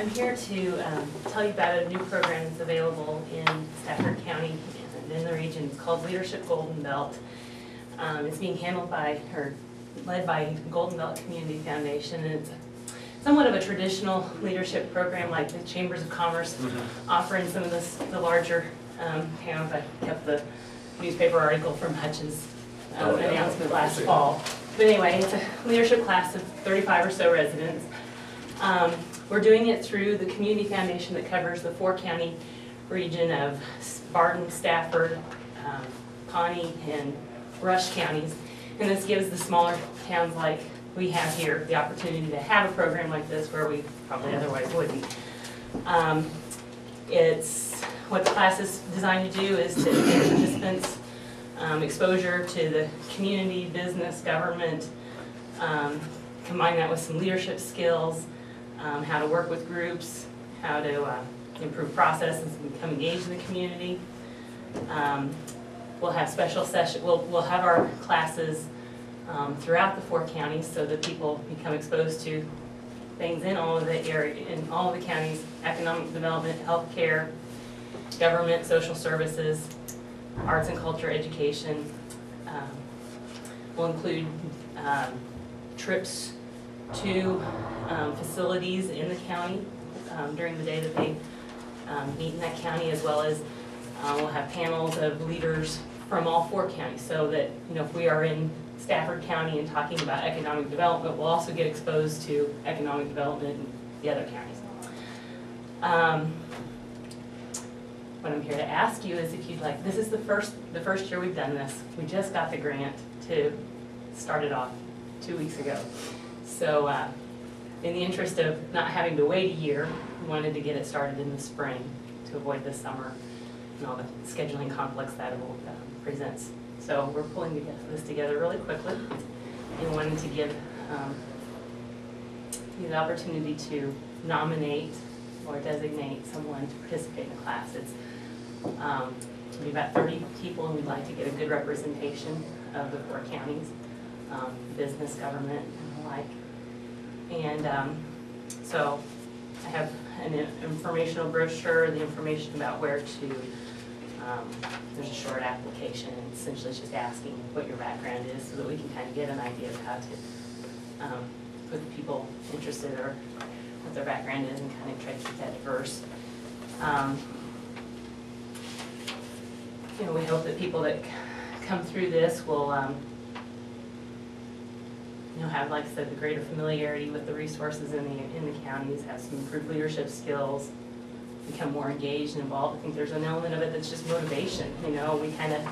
I'm here to tell you about a new program that's available in Stafford County and in the region. It's called Leadership Golden Belt. It's being handled by, or led by Golden Belt Community Foundation, and it's somewhat of a traditional leadership program like the Chambers of Commerce offer in some of the larger towns. I kept the newspaper article from Hutchins announcement last fall. But anyway, it's a leadership class of 35 or so residents. We're doing it through the Community Foundation that covers the 4-county region of Barton, Stafford, Pawnee, and Rush counties. And this gives the smaller towns like we have here the opportunity to have a program like this where we probably otherwise wouldn't. What the class is designed to do is to give participants exposure to the community, business, government, combine that with some leadership skills, how to work with groups, how to improve processes and become engaged in the community. We'll have special sessions. We'll have our classes throughout the 4 counties so that people become exposed to things in all of the counties: economic development, healthcare, government, social services, arts and culture, education. We'll include trips to facilities in the county during the day that they meet in that county, as well as we'll have panels of leaders from all 4 counties, so that if we are in Stafford County and talking about economic development, we'll also get exposed to economic development in the other counties. What I'm here to ask you is if you'd like, this is the first year we've done this. We just got the grant to start it off 2 weeks ago. So in the interest of not having to wait a year, we wanted to get it started in the spring to avoid the summer and all the scheduling conflicts that will presents. So we're pulling this together really quickly and wanting to give you the opportunity to nominate or designate someone to participate in the class. It's it'll be about 30 people, and we'd like to get a good representation of the 4 counties, business, government, and the like. And so I have an informational brochure, the information about where to, there's a short application, and essentially it's just asking what your background is so that we can kind of get an idea of how to put people interested or what their background is and kind of try to keep that diverse. We hope that people that come through this will have, like I said, the greater familiarity with the resources in the counties, have some improved leadership skills, become more engaged and involved. I think there's an element of it that's just motivation. We kind of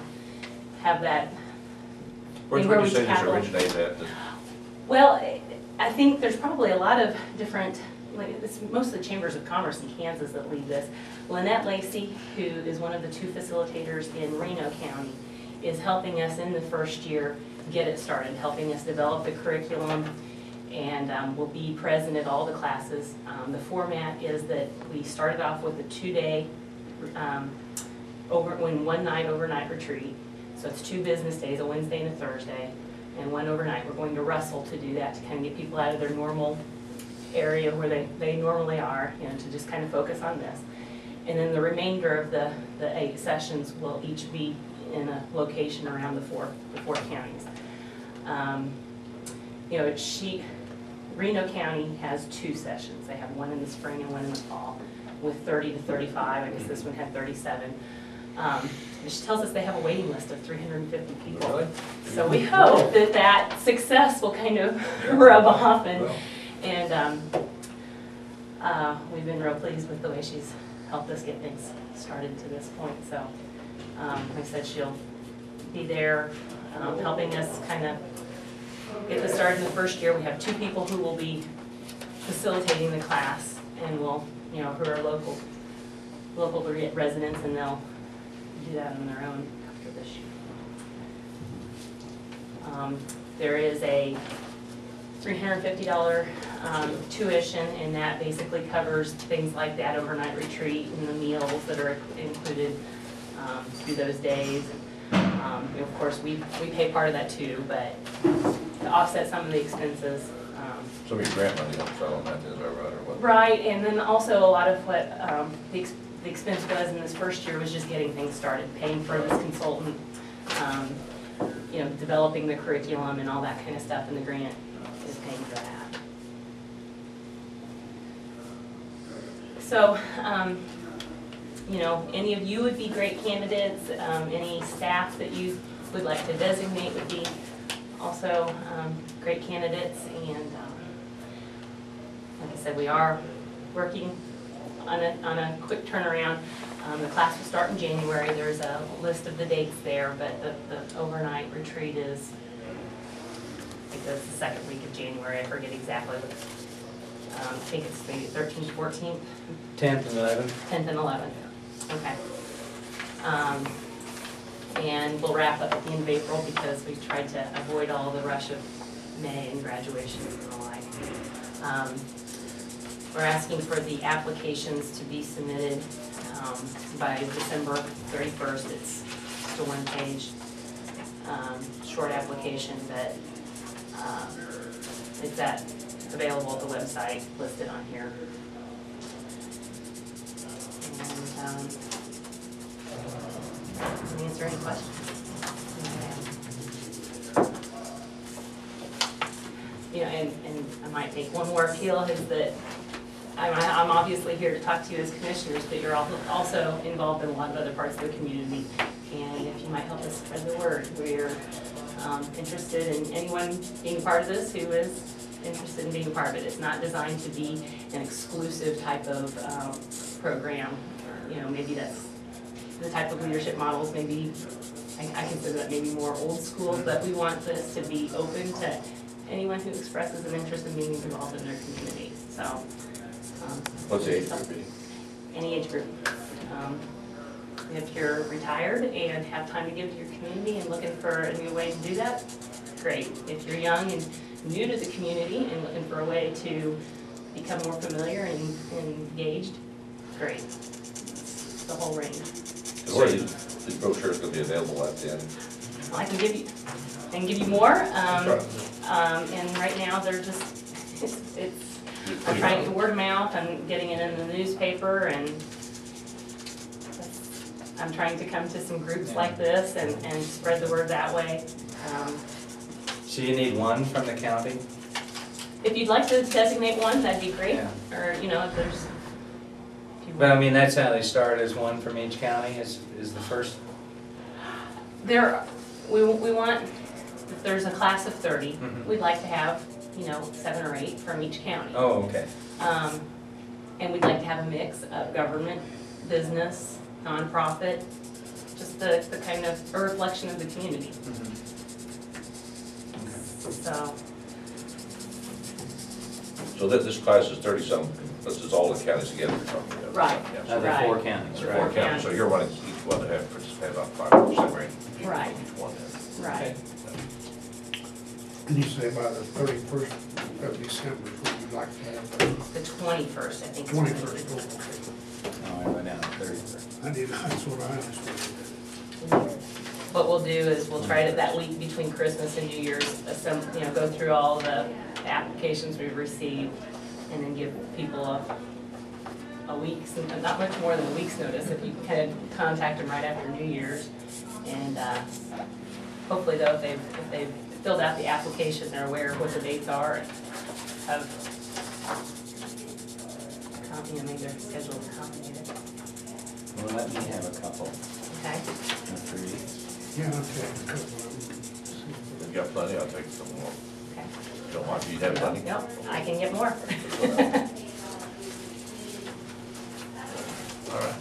have that. Where would you say this originates at? Well, I think there's probably a lot of different, it's most of the Chambers of Commerce in Kansas that lead this. Lynette Lacey, who is one of the 2 facilitators in Reno County, is helping us in the first year get it started, helping us develop the curriculum, and will be present at all the classes. The format is that we started off with a 2-day, one night overnight retreat. So it's 2 business days, a Wednesday and a Thursday, and 1 overnight. We're going to Russell to do that, to kind of get people out of their normal area where they normally are, to just kind of focus on this. And then the remainder of the 8 sessions will each be in a location around the four counties. Reno County has 2 sessions. They have one in the spring and one in the fall, with 30 to 35. I guess this one had 37. She tells us they have a waiting list of 350 people. Really? So we hope that success will kind of rub off, and we've been real pleased with the way she's helped us get things started to this point. So like I said, she'll be there helping us kind of get this started in the first year. We have 2 people who will be facilitating the class, and will, who are local residents, and they'll do that on their own after this year. There is a $350 tuition, and that basically covers things like that overnight retreat and the meals that are included through those days. Of course, we pay part of that too, but to offset some of the expenses, Some of your grant money helps out on that, is that right, or what? Right, and then also a lot of what the expense was in this first year was just getting things started, paying for this consultant, you know, developing the curriculum and all that kind of stuff, and the grant is paying for that. So, you know, any of you would be great candidates. Any staff that you would like to designate would be also great candidates. And like I said, we are working on a quick turnaround. The class will start in January. There's a list of the dates there, but the overnight retreat is, I think it's the second week of January. I forget exactly what. I think it's maybe 13th, 14th. 10th and 11th. 10th and 11th. Okay. And we'll wrap up at the end of April because we've tried to avoid all the rush of May and graduations and the like. We're asking for the applications to be submitted by December 31st. It's just a one-page short application that it's available at the website listed on here. And answer any questions. You know, and I might make one more appeal is that I'm obviously here to talk to you as commissioners, but you're also involved in a lot of other parts of the community. And if you might help us spread the word, we're interested in anyone being part of this who is interested in being a part of it. It's not designed to be an exclusive type of program. You know, maybe that's the type of leadership models. Maybe I consider that maybe more old school, but we want this to be open to anyone who expresses an interest in being involved in their community. So, what's the age group? Any age group. If you're retired and have time to give to your community and looking for a new way to do that, great. If you're young and new to the community and looking for a way to become more familiar and engaged, great. The whole range. Where are these brochures going to be available at the end? I can give you more. And right now they're just I'm trying to word of mouth. I'm getting it in the newspaper, and I'm trying to come to some groups like this and spread the word that way. So you need one from the county? If you'd like to designate one, that'd be great. Yeah. Or, you know, if there's... But I mean, that's how they start, as one from each county is the first? We want, if there's a class of 30, we'd like to have, you know, 7 or 8 from each county. Oh, okay. And we'd like to have a mix of government, business, nonprofit, just the kind of a reflection of the community. So that this class is 30-some, this is all the counties together. Right. Yeah, The 4 counties, right? 4 counties, so you're wanting each one to have participate about 5% range. Right. Each one has. Right. And you say by the 31st of December is what you'd like to have? The 21st, I think. 21st, oh, okay. No, I went down to 31st. I did, that's what I understood. What we'll do is we'll try to, that week between Christmas and New Year's, you know, go through all the applications we've received and then give people a week's, not much more than a week's notice if you can kind of contact them right after New Year's. And hopefully though, if they've filled out the application, they're aware of what the dates are and have, you know, maybe they're scheduled to accompany it. Well, let me have a couple. Okay. Or 3. Yeah, I'll take a couple of them. You've got plenty, I'll take some more. Okay. Don't mind if you have plenty. Yep, I can get more. All right.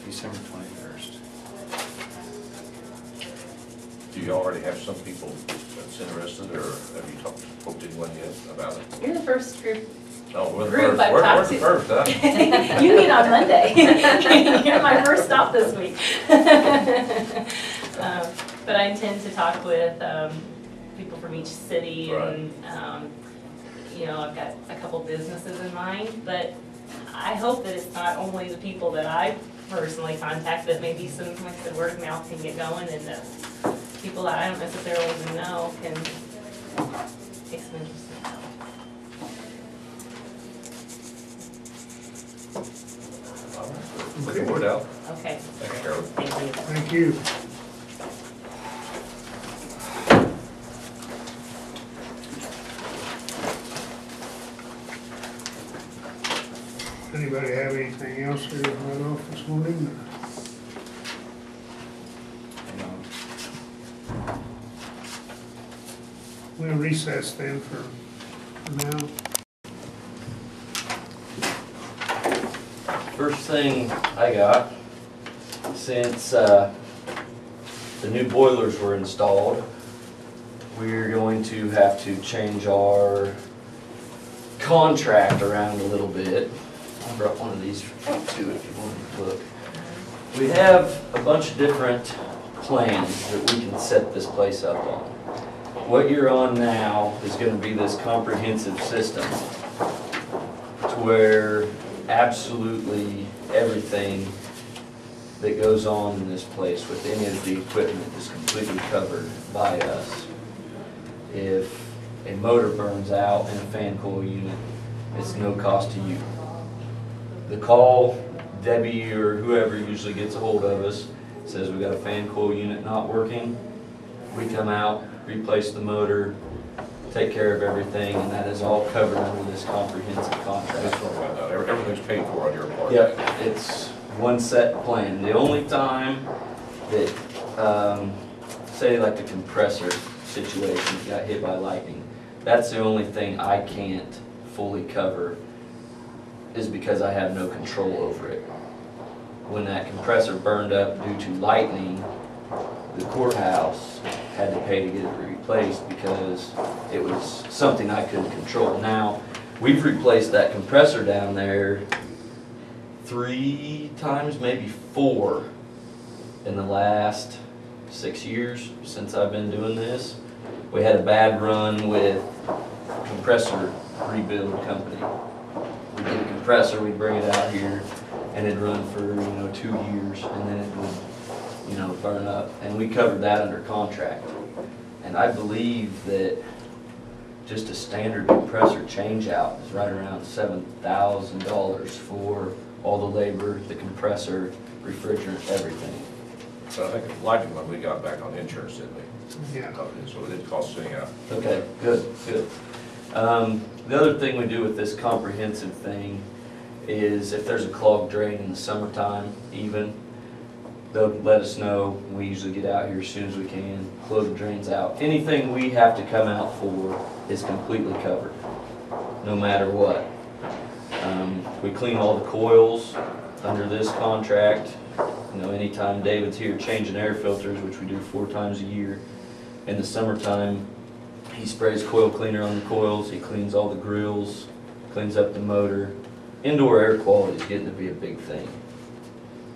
December 21st. Do you already have some people that's interested, or have you spoke to anyone yet about it? You're the first group. No, we're the Group first. I've We're talked the to. first, huh? You meet on Monday. You're my first stop this week. But I intend to talk with people from each city, and you know, I've got a couple businesses in mind, but I hope that it's not only the people that I personally contact, but maybe some, like I said, word of mouth can get going, and people that I don't necessarily even know can take some interest in that. Looking forward out. Okay, Thanks, Carol. thank you. Thank you. Anybody have anything else here to run off this morning? We'll recess then for now. First thing I got, since the new boilers were installed, we're going to have to change our contract around a little bit. I brought one of these for you too if you want to look. We have a bunch of different plans that we can set this place up on. What you're on now is going to be this comprehensive system to where absolutely everything that goes on in this place with any of the equipment is completely covered by us. If a motor burns out in a fan coil unit, it's no cost to you. The call, Debbie or whoever usually gets a hold of us, says we got a fan coil unit not working. We come out, replace the motor, take care of everything, and that is all covered under this comprehensive contract. That's what I found out. Everything's paid for on your part. Yep, it's one set plan. The only time that, say like the compressor situation got hit by lightning, that's the only thing I can't fully cover, is because I have no control over it. When that compressor burned up due to lightning, the courthouse had to pay to get it replaced because it was something I couldn't control. Now, we've replaced that compressor down there 3 times, maybe 4 in the last 6 years since I've been doing this. We had a bad run with compressor rebuild company. We get a compressor, we'd bring it out here, and it'd run for 2 years, and then it would burn up. And we covered that under contract. And I believe that just a standard compressor change out is right around $7,000 for all the labor, the compressor, refrigerant, everything. So I think the lightning one we got back on insurance, didn't we? Yeah. So it didn't cost anything out. Okay, good, good. The other thing we do with this comprehensive thing is if there's a clogged drain in the summertime even, they'll let us know. We usually get out here as soon as we can, close the drains out. Anything we have to come out for is completely covered, no matter what. We clean all the coils under this contract. Anytime David's here changing air filters, which we do 4 times a year. In the summertime, he sprays coil cleaner on the coils, he cleans all the grills, cleans up the motor. Indoor air quality is getting to be a big thing.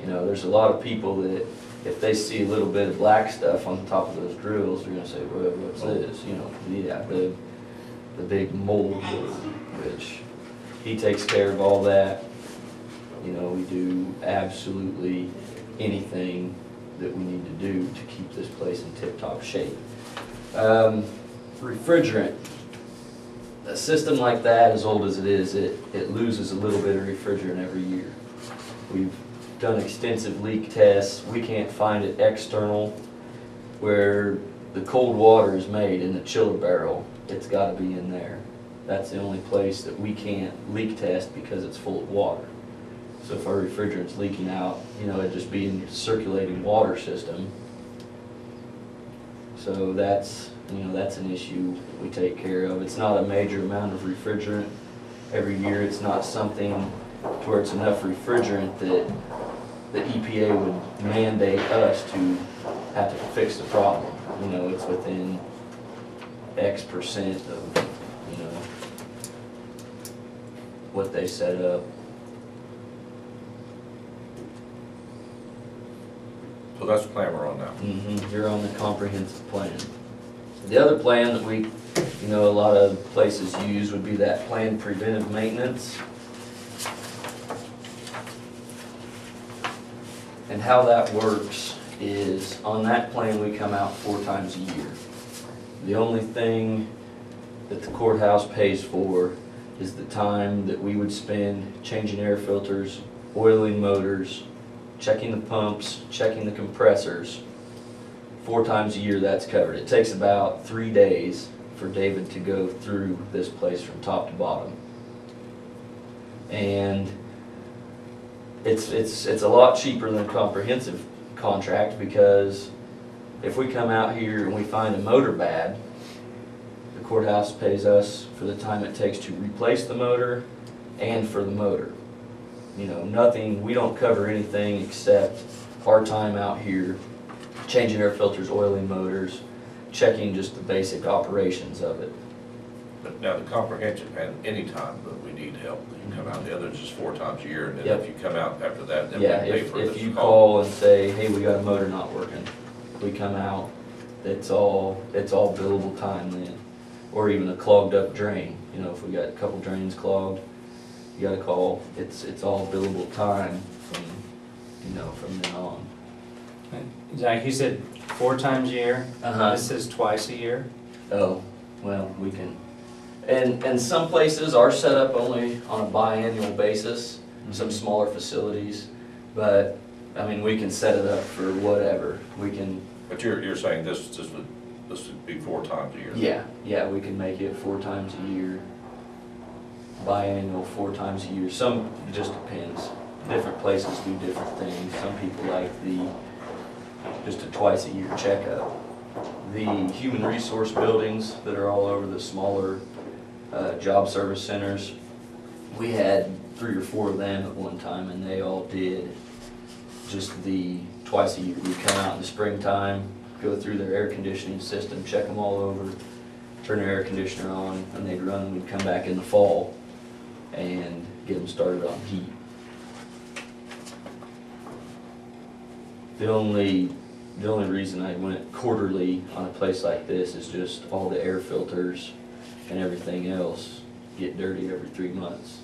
There's a lot of people that if they see a little bit of black stuff on the top of those grills, they're gonna say, well, what's this? Yeah, the big mold, which he takes care of all that. We do absolutely anything that we need to do to keep this place in tip-top shape. Refrigerant. A system like that, as old as it is, it loses a little bit of refrigerant every year. We've done extensive leak tests. We can't find it external where the cold water is made in the chiller barrel. It's got to be in there. That's the only place that we can't leak test because it's full of water. So if our refrigerant's leaking out, it'd just be in the circulating water system. So that's an issue we take care of. It's not a major amount of refrigerant every year. It's not something to where it's enough refrigerant that the EPA would mandate us to have to fix the problem. It's within X% of, what they set up. So that's the plan we're on now. You're on the comprehensive plan. The other plan that we, a lot of places use would be that planned preventive maintenance. And how that works is on that plan, we come out 4 times a year. The only thing that the courthouse pays for is the time that we would spend changing air filters, oiling motors, checking the pumps, checking the compressors. 4 times a year, that's covered. It takes about 3 days for David to go through this place from top to bottom. And it's a lot cheaper than a comprehensive contract, because if we come out here and we find a motor bad, the courthouse pays us for the time it takes to replace the motor and for the motor. You know, nothing, we don't cover anything except our time out here changing air filters, oiling motors, checking just the basic operations of it. But now the comprehensive, and any time that we need help, you can come out. The others is 4 times a year, and then Yep. if you come out after that, then we Yeah, pay for this. if you call and say, hey, we got a motor not working, we come out, it's all billable time then. Or even a clogged up drain, you know, if we got a couple drains clogged, you gotta call, it's all billable time from, you know, from then on. Zach, you said 4 times a year? Uh-huh. This is twice a year? Oh, well, we can, and some places are set up only on a biannual basis, some smaller facilities, but, I mean, we can set it up for whatever, we can. But you're saying this would be 4 times a year? Yeah, we can make it 4 times a year, biannual 4 times a year, some, it just depends. Different places do different things, some people like just a twice a year checkup. The human resource buildings that are all over the smaller job service centers, we had 3 or 4 of them at one time, and they all did just the twice a year. We come out in the springtime, go through their air conditioning system, check them all over, turn their air conditioner on, and they'd run, and we'd come back in the fall and get them started on heat. The only reason I went quarterly on a place like this is just all the air filters and everything else get dirty every 3 months.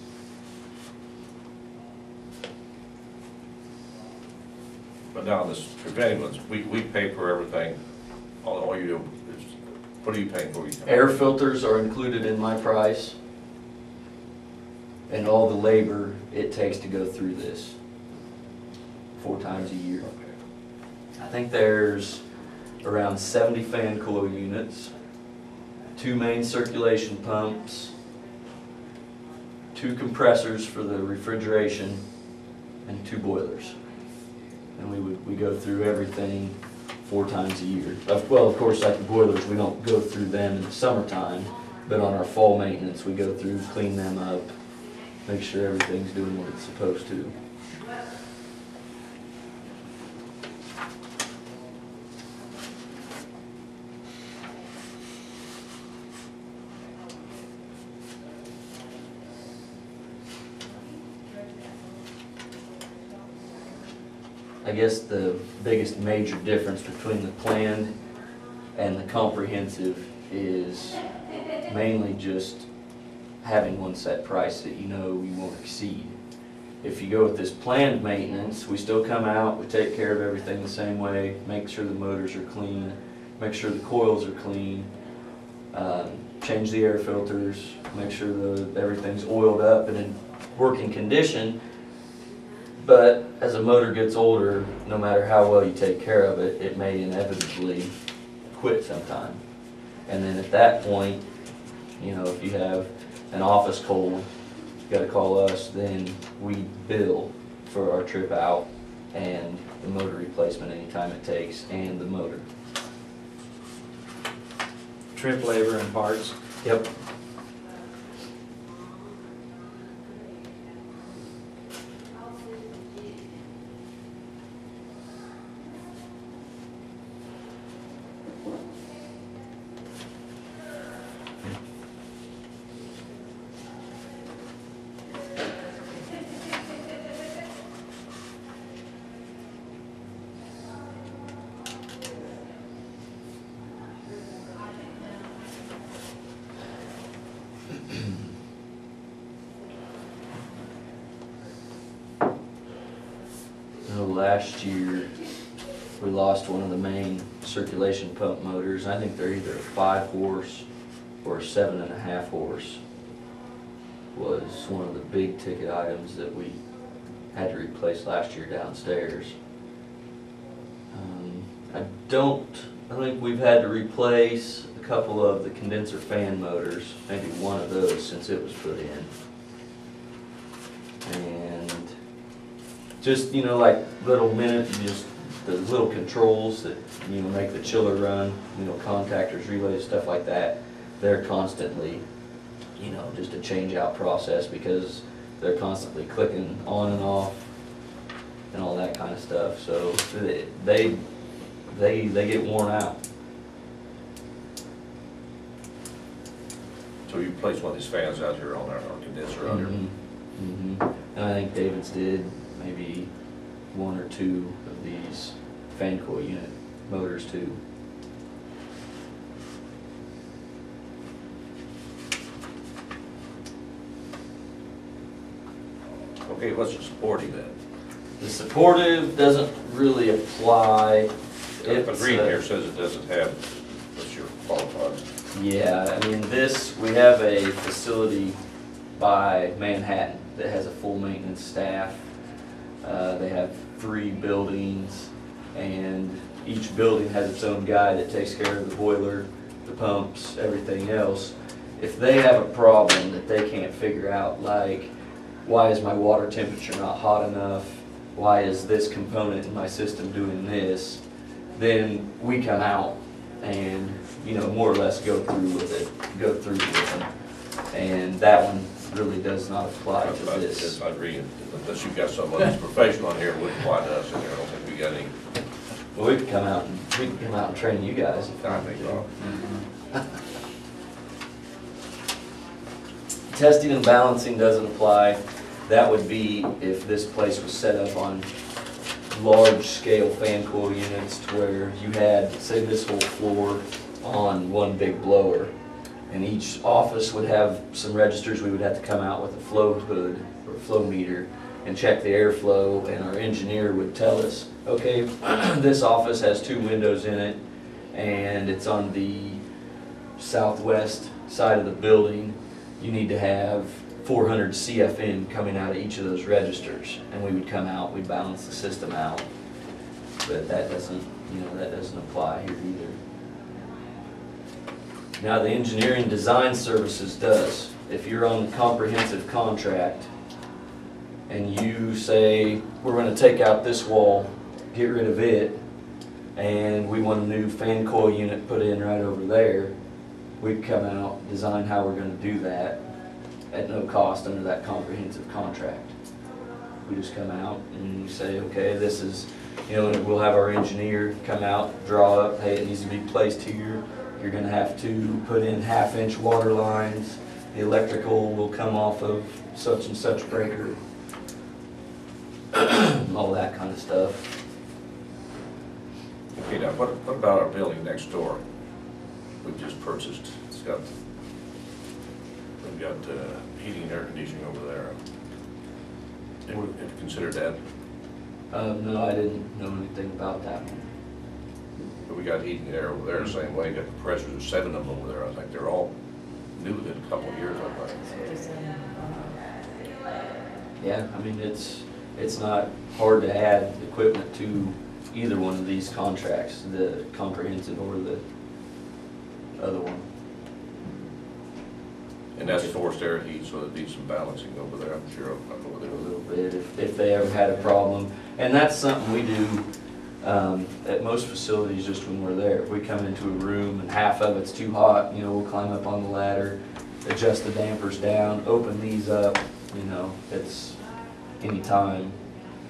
But now this preventive ones, we pay for everything, all you do is, what are you paying for? Air filters are included in my price, and all the labor it takes to go through this 4 times a year. I think there's around 70 fan coil units, 2 main circulation pumps, 2 compressors for the refrigeration, and 2 boilers. And we go through everything 4 times a year. Well, of course, like the boilers, we don't go through them in the summertime, but on our fall maintenance, we go through, clean them up, make sure everything's doing what it's supposed to. I guess the biggest major difference between the planned and the comprehensive is mainly just having one set price that you know you won't exceed. If you go with this planned maintenance, we still come out, we take care of everything the same way, make sure the motors are clean, make sure the coils are clean, change the air filters, make sure everything's oiled up and in working condition. But as a motor gets older, no matter how well you take care of it, it may inevitably quit sometime. And then at that point, you know, if you have an office cold, you gotta call us, then we bill for our trip out and the motor replacement anytime it takes, and the motor. Trip, labor, and parts? Yep. Last year, we lost one of the main circulation pump motors. I think they're either a 5 horse or a 7.5 horse. Was one of the big ticket items that we had to replace last year downstairs. I think we've had to replace a couple of the condenser fan motors, maybe one of those since it was put in. And just, you know, like just the little controls that, you know, make the chiller run, you know, contactors, relays, stuff like that. They're constantly, you know, just a change out process because they're constantly clicking on and off and all that kind of stuff. So they get worn out. So you place one of these fans out here on our condenser out here? And I think David's did maybe 1 or 2 of these fan coil unit motors too. Okay, what's the supporting then? The supportive doesn't really apply. The green here says it doesn't have, what's your qualified? Yeah, I mean we have a facility by Manhattan that has a full maintenance staff. They have 3 buildings, and each building has its own guy that takes care of the boiler, the pumps, everything else. If they have a problem that they can't figure out, like why is my water temperature not hot enough, why is this component in my system doing this, then we come out and, you know, more or less go through with them. And that one really does not apply to this. I agree, unless you've got someone who's professional on here, it wouldn't apply to us in here. I don't think we got any. Well, we can come out and train you guys if you I want think to. not. Testing and balancing doesn't apply. That would be if this place was set up on large-scale fan coil units to where you had, say, this whole floor on one big blower, and each office would have some registers. We would have to come out with a flow hood or flow meter and check the airflow, and our engineer would tell us, okay, this office has 2 windows in it, and it's on the southwest side of the building. You need to have 400 CFN coming out of each of those registers, and we would come out, we'd balance the system out. But that doesn't, you know, that doesn't apply here either. Now the engineering design services does. If you're on a comprehensive contract and you say, we're going to take out this wall, get rid of it, and we want a new fan coil unit put in right over there, we'd come out, design how we're going to do that at no cost under that comprehensive contract. We just come out and we say, okay, this is, you know, and we'll have our engineer come out, draw up, hey, it needs to be placed here. You're going to have to put in 1/2-inch water lines. The electrical will come off of such and such breaker. All that kind of stuff. Okay, now what about our building next door? We've just purchased. We've got heating and air conditioning over there. Have you considered that? No, I didn't know anything about that one. But we got heating and air over there the same way. Got compressors, there's 7 of them over there. I think they're all new within a couple of years, I think. Yeah, I mean, it's not hard to add equipment to either one of these contracts, the comprehensive or the other one. And that's forced air heat, so it needs some balancing over there, I'm sure. I'll go A there. little bit if they ever had a problem. And that's something we do at most facilities just when we're there. If we come into a room and half of it's too hot, you know, we'll climb up on the ladder, adjust the dampers down, open these up, you know, it's anytime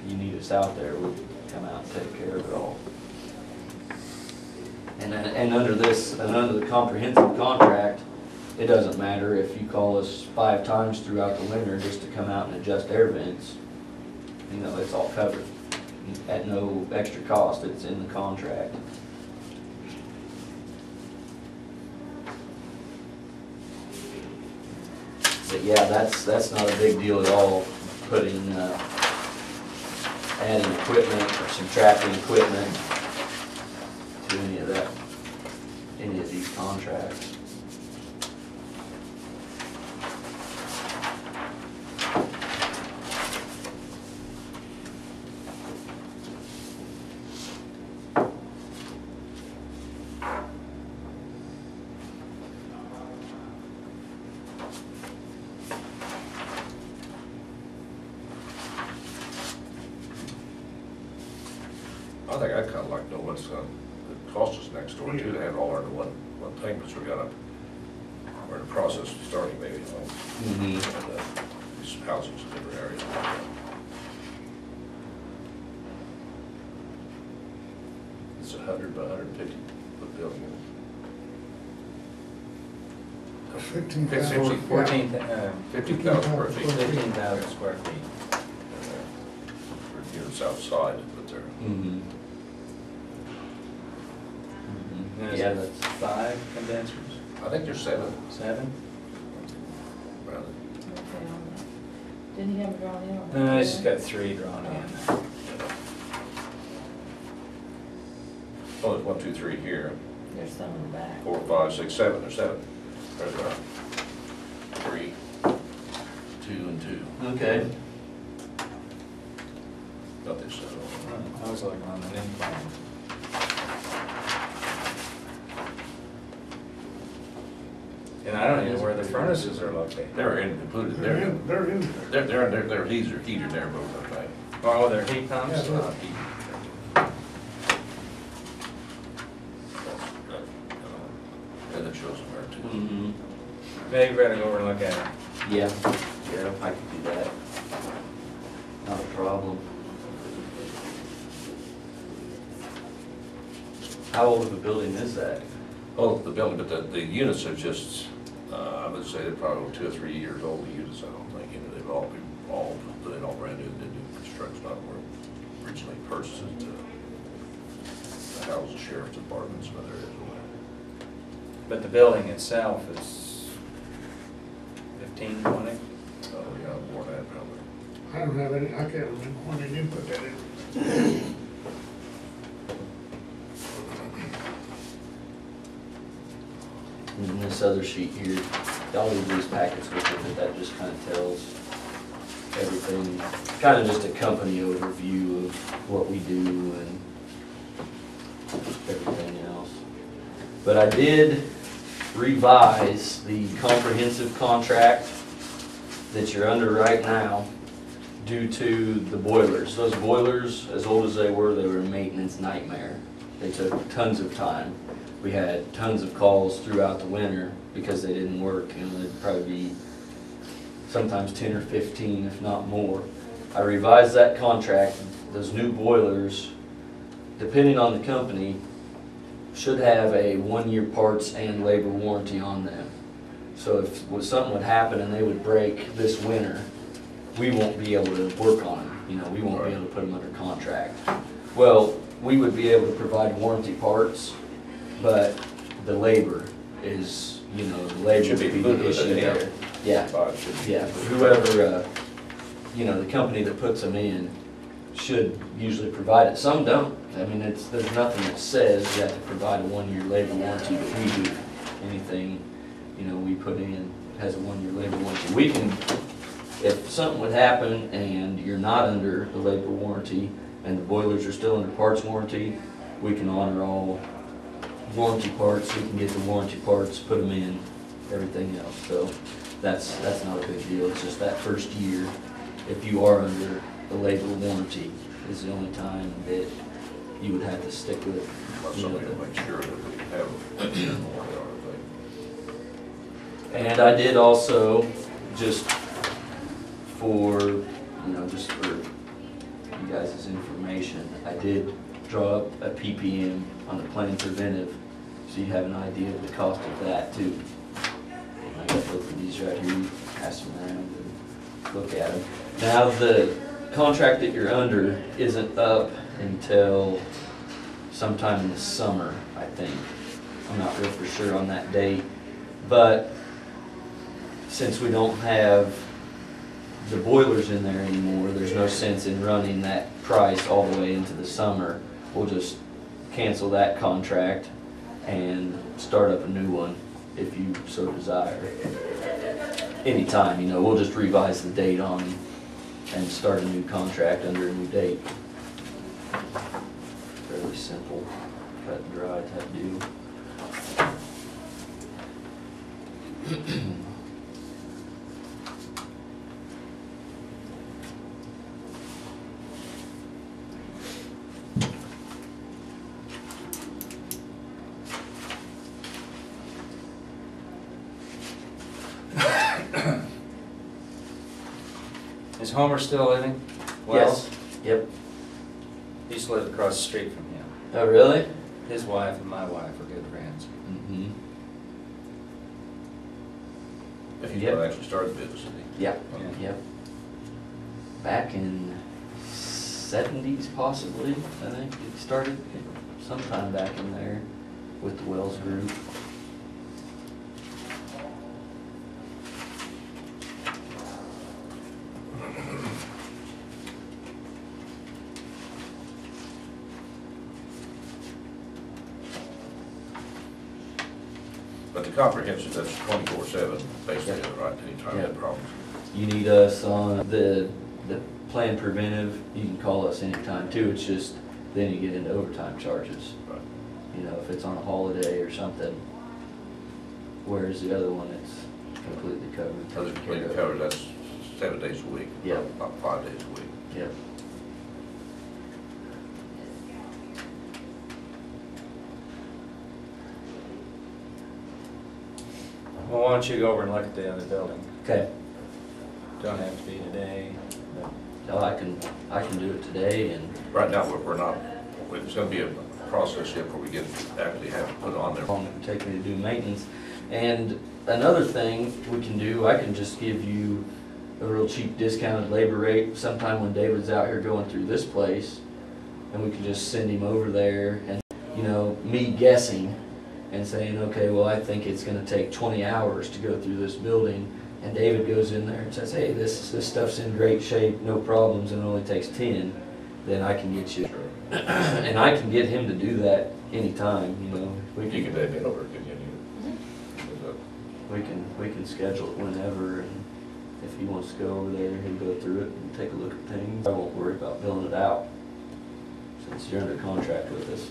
you need us out there, we'll come out and take care of it all. And under the comprehensive contract, it doesn't matter if you call us 5 times throughout the winter just to come out and adjust air vents. You know, it's all covered at no extra cost. It's in the contract. But yeah, that's not a big deal at all, putting, adding equipment or subtracting equipment. these contracts. I think I'd kinda like to know what's, it cost us next door too, to have it all under one thing, because we're in the process of starting maybe, you know, Mm-hmm. these houses in different areas. It's 100 by 150 foot building. 15,000. 14, 50,000 square feet. 15,000 square feet. For units outside, but they're, Mm-hmm. There's Yeah, that's, 5 condensers, I think there's 7. 7? Rather. Didn't he have it drawn in? No, it's just got 3 drawn in. Oh, there's 1, 2, 3 here, There's some in the back. 4, 5, 6, 7, there's 7. There's 3, 2, and 2. okay. Not this set. I was looking on the new plan. And I don't even know where the furnaces are located. They're included, They're in there. they're heated there, both, I think. Oh, they're heat pumps? Yeah, they're- Not heated. And it shows them there too. Mm-hmm. Maybe we better go over and look at it. Yeah, yeah, I could do that. Not a problem. How old of a building is that? Oh, the building, but the units are just, I would say they're probably 2 or 3 years old, the units, I don't think, you know, they've all been, they're all brand new, they do construction, not were originally purchased, the house, the sheriff's department, some other areas. But the building itself is 15, 20? Oh, yeah, more than that probably. I don't have any, I can't remember when they did put that in. And this other sheet here, y'all leave these packets with it, but that just kind of tells everything, kind of just a company overview of what we do and everything else. But I did revise the comprehensive contract that you're under right now due to the boilers. Those boilers, as old as they were a maintenance nightmare. They took tons of time. We had tons of calls throughout the winter because they didn't work, and there'd probably be sometimes 10 or 15, if not more. I revised that contract. Those new boilers, depending on the company, should have a 1-year parts and labor warranty on them. So if something would happen and they would break this winter, we won't be able to work on them. You know, we won't be able to put them under contract. Well, we would be able to provide warranty parts, but the labor is, you know, the labor Should be would be included the with issue it, yeah. there. Yeah. Should be. Yeah, but whoever, you know, the company that puts them in should usually provide it. Some don't. I mean, there's nothing that says you have to provide a 1-year labor warranty, but we do. Anything, you know, we put in has a 1-year labor warranty. We can, if something would happen and you're not under the labor warranty and the boilers are still under parts warranty, we can honor all warranty parts. We can get the warranty parts, put them in, everything else. So that's not a big deal. It's just that first year, if you are under the labor warranty, is the only time that you would have to stick with. Well, You know, somebody will make sure that we have a more than our thing. And I did also, just for, you know, just for you guys' information, I did draw up a PPM on the planned preventive, so you have an idea of the cost of that too. I got both of these right here, pass them around and look at them. Now, the contract that you're under isn't up until sometime in the summer, I think. I'm not real for sure on that date, but since we don't have the boilers in there anymore, there's no sense in running that price all the way into the summer. We'll just cancel that contract and start up a new one if you so desire. Anytime, you know, we'll just revise the date on and start a new contract under a new date. Fairly simple, cut and dry type deal. Is Homer still living? Wells? Yes, yep. He used to live across the street from him. Oh, really? His wife and my wife are good friends. Mm-hmm. If he's Yep. gonna actually start the business, isn't he? Yep, yep. Back in '70s possibly, I think it started sometime back in there with the Wells Group. But the comprehensive, that's 24/7, basically, Yep. right, anytime you have problems. You need us on the plan preventive, you can call us anytime too, it's just, then you get into overtime charges. Right. You know, if it's on a holiday or something, whereas the other one, it's completely covered. Other taken care completely of. covered, that's 7 days a week. Yep. About 5 days a week. Yep. Well, why don't you go over and look at the other building? Okay, Don't have to be today, but so I can do it today and Right now, we're not, it's gonna be a process here before we get, actually have to put it on there. how long it would take me to do maintenance. And another thing we can do, I can just give you a real cheap discounted labor rate sometime when David's out here going through this place, and we can just send him over there and, you know, me guessing and saying, okay, well, I think it's gonna take 20 hours to go through this building, and David goes in there and says, hey, this stuff's in great shape, no problems, and it only takes 10, then I can get you, and I can get him to do that anytime, you know. We You can take it over, can you? We can schedule it whenever, and if he wants to go over there, he'll go through it and take a look at things. I won't worry about billing it out, since you're under contract with us.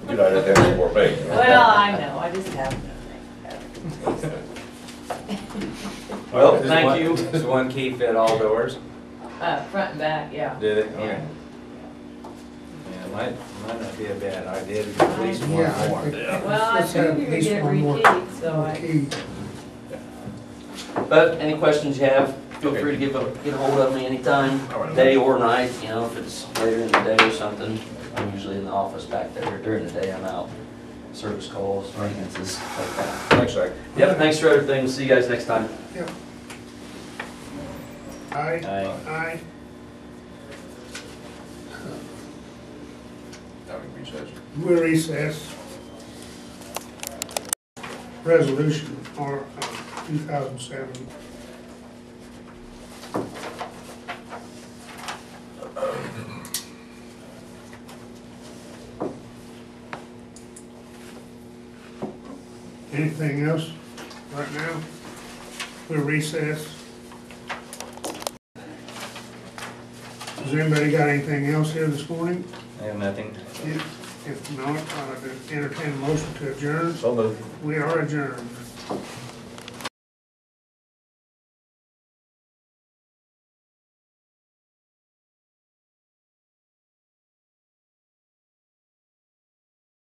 You know, I'd have more pay. you know? Well, I know, I just have. Well, Does thank one- you. Does one key fit all doors? Front and back, yeah. Did it? Yeah. Okay. Yeah, might not be a bad idea to get at least one Yeah, I more. think- Yeah. Well, I Let's have figured at you're gonna least get it one more rekeyed, so I. key. But any questions you have, feel Okay. free to get a hold of me anytime, All right. day or night, you know, if it's later in the day or something. I'm usually in the office back there. During the day, I'm out. Service calls, maintenances, like that. Thanks, Zach. Yep, thanks for everything. See you guys next time. Yep. Aye, Aye. aye. Now we can recess. We'll recess. Resolution R 2007. Anything else right now? We'll recess. Has anybody got anything else here this morning? I have nothing. If not, I'd entertain a motion to adjourn. So moved. We are adjourned.